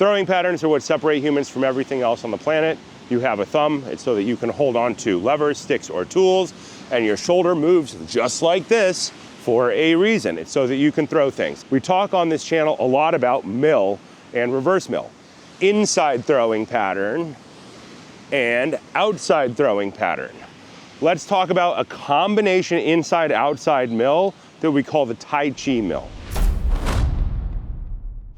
Throwing patterns are what separate humans from everything else on the planet. You have a thumb, it's so that you can hold on to levers, sticks, or tools, and your shoulder moves just like this for a reason. It's so that you can throw things. We talk on this channel a lot about mill and reverse mill, inside throwing pattern and outside throwing pattern. Let's talk about a combination inside-outside mill that we call the Tai Chi Mill.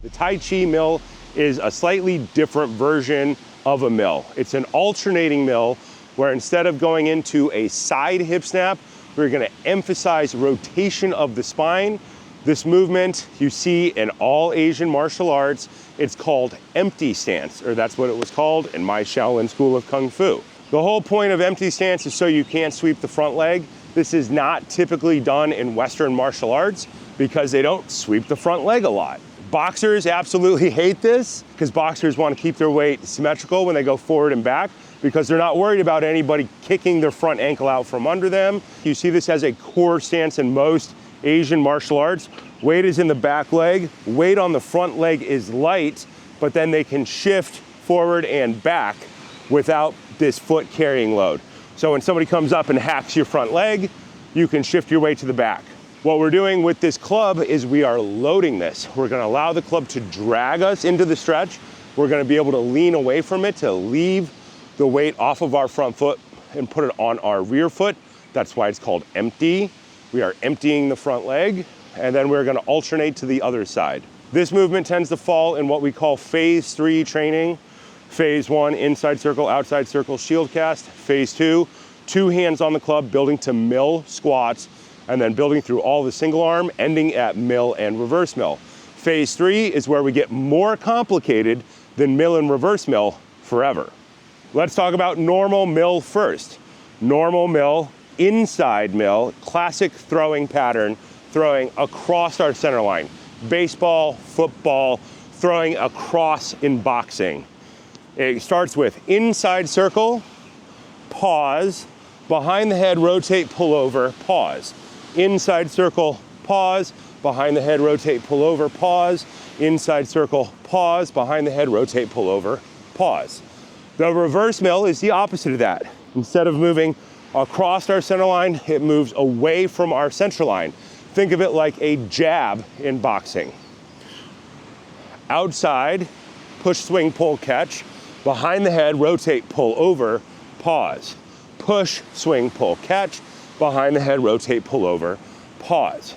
The Tai Chi Mill is a slightly different version of a mill. It's an alternating mill where instead of going into a side hip snap, we're gonna emphasize rotation of the spine. This movement you see in all Asian martial arts. It's called empty stance, or that's what it was called in my Shaolin School of Kung Fu. The whole point of empty stance is so you can't sweep the front leg. This is not typically done in Western martial arts because they don't sweep the front leg a lot. Boxers absolutely hate this because boxers want to keep their weight symmetrical when they go forward and back because they're not worried about anybody kicking their front ankle out from under them. You see this as a core stance in most Asian martial arts. Weight is in the back leg, weight on the front leg is light, but then they can shift forward and back without this foot carrying load. So when somebody comes up and hacks your front leg, you can shift your weight to the back. What we're doing with this club is we are loading this. We're gonna allow the club to drag us into the stretch. We're gonna be able to lean away from it to leave the weight off of our front foot and put it on our rear foot. That's why it's called empty. We are emptying the front leg, and then we're gonna alternate to the other side. This movement tends to fall in what we call phase 3 training. Phase 1, inside circle, outside circle, shield cast. Phase 2, 2 hands on the club, building to mill squats, and then building through all the single arm, ending at mill and reverse mill. Phase 3 is where we get more complicated than mill and reverse mill forever. Let's talk about normal mill first. Normal mill, inside mill, classic throwing pattern, throwing across our center line. Baseball, football, throwing across in boxing. It starts with inside circle, pause, behind the head, rotate, pull over, pause. Inside circle, pause, behind the head, rotate, pull over, pause. Inside circle, pause, behind the head, rotate, pull over, pause. The reverse mill is the opposite of that. Instead of moving across our center line, it moves away from our center line. Think of it like a jab in boxing. Outside, push, swing, pull, catch. Behind the head, rotate, pull over, pause. Push, swing, pull, catch. Behind the head, rotate, pull over, pause.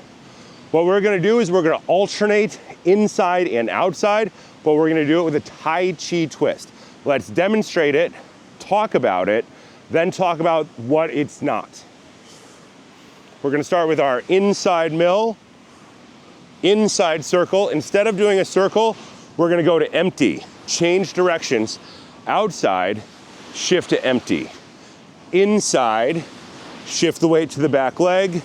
What we're gonna do is we're gonna alternate inside and outside, but we're gonna do it with a Tai Chi twist. Let's demonstrate it, talk about it, then talk about what it's not. We're gonna start with our inside mill, inside circle. Instead of doing a circle, we're gonna go to empty. Change directions, outside, shift to empty. Inside, shift the weight to the back leg.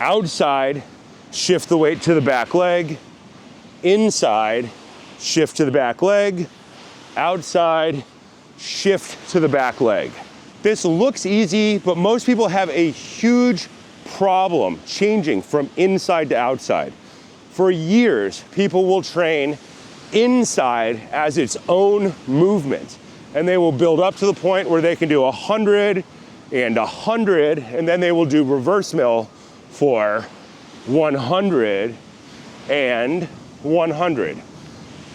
Outside, shift the weight to the back leg. Inside, shift to the back leg. Outside, shift to the back leg. This looks easy, but most people have a huge problem changing from inside to outside. For years, people will train inside as its own movement, and they will build up to the point where they can do 100 and 100, and then they will do reverse mill for 100 and 100.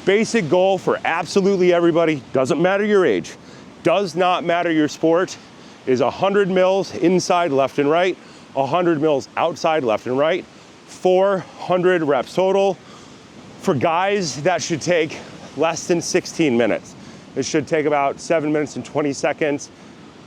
Basic goal for absolutely everybody, doesn't matter your age, does not matter your sport, is 100 mills inside, left and right, 100 mills outside, left and right, 400 reps total. For guys, that should take less than 16 minutes. It should take about 7 minutes and 20 seconds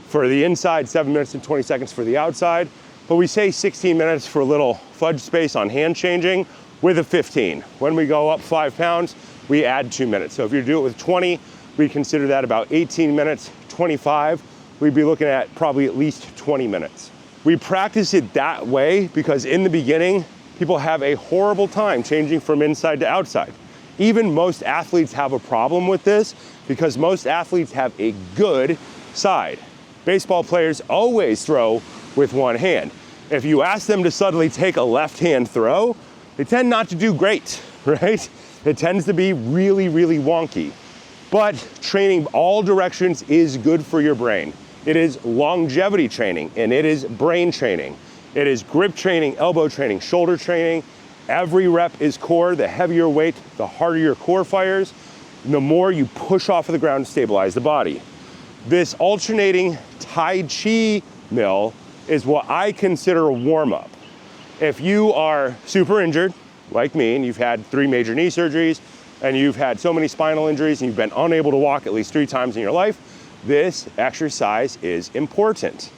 for the inside, 7 minutes and 20 seconds for the outside. But we say 16 minutes for a little fudge space on hand changing with a 15. When we go up 5 pounds, we add 2 minutes. So if you do it with 20, we consider that about 18 minutes. 25, we'd be looking at probably at least 20 minutes. We practice it that way because in the beginning, people have a horrible time changing from inside to outside. Even most athletes have a problem with this because most athletes have a good side. Baseball players always throw with one hand. If you ask them to suddenly take a left-hand throw, they tend not to do great, right? It tends to be really, really wonky. But training all directions is good for your brain. It is longevity training, and it is brain training. It is grip training, elbow training, shoulder training. Every rep is core. The heavier weight, the harder your core fires, and the more you push off of the ground to stabilize the body. This alternating Tai Chi Mill is what I consider a warm-up. If you are super injured, like me, and you've had 3 major knee surgeries, and you've had so many spinal injuries, and you've been unable to walk at least 3 times in your life, this exercise is important.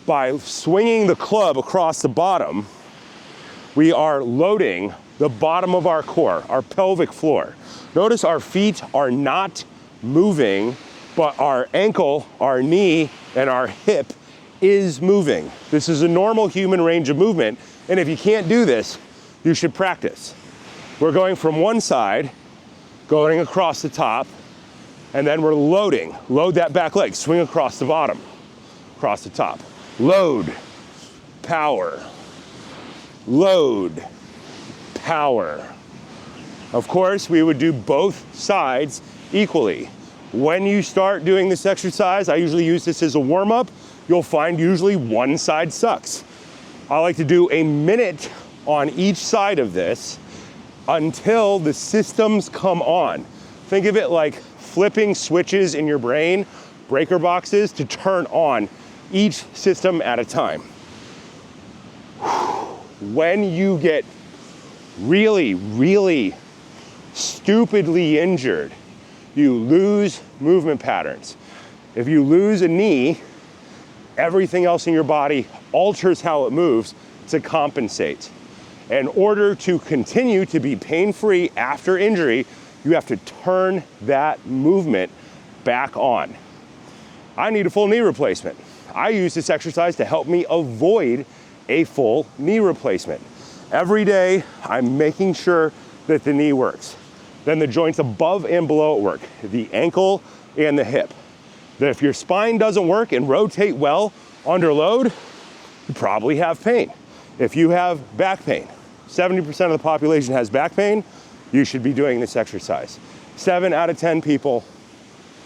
By swinging the club across the bottom, we are loading the bottom of our core, our pelvic floor. Notice our feet are not moving, but our ankle, our knee, and our hip is moving. This is a normal human range of movement, and if you can't do this, you should practice. We're going from one side, going across the top, and then we're loading. Load that back leg, swing across the bottom, across the top. Load, power, load, power. Of course, we would do both sides equally. When you start doing this exercise, I usually use this as a warm-up. You'll find usually one side sucks. I like to do a minute on each side of this until the systems come on. Think of it like flipping switches in your brain, breaker boxes, to turn on each system at a time. When you get really, really stupidly injured, you lose movement patterns. If you lose a knee, everything else in your body alters how it moves to compensate. In order to continue to be pain-free after injury, you have to turn that movement back on. I need a full knee replacement. I use this exercise to help me avoid a full knee replacement. Every day, I'm making sure that the knee works. Then the joints above and below it work, the ankle and the hip. That if your spine doesn't work and rotate well under load, you probably have pain. If you have back pain, 70% of the population has back pain, you should be doing this exercise. 7 out of 10 people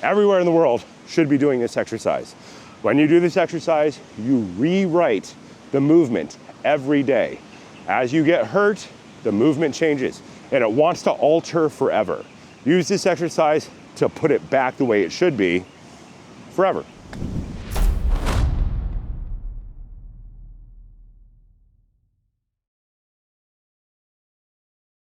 everywhere in the world should be doing this exercise. When you do this exercise, you rewrite the movement every day. As you get hurt, the movement changes, and it wants to alter forever. Use this exercise to put it back the way it should be forever.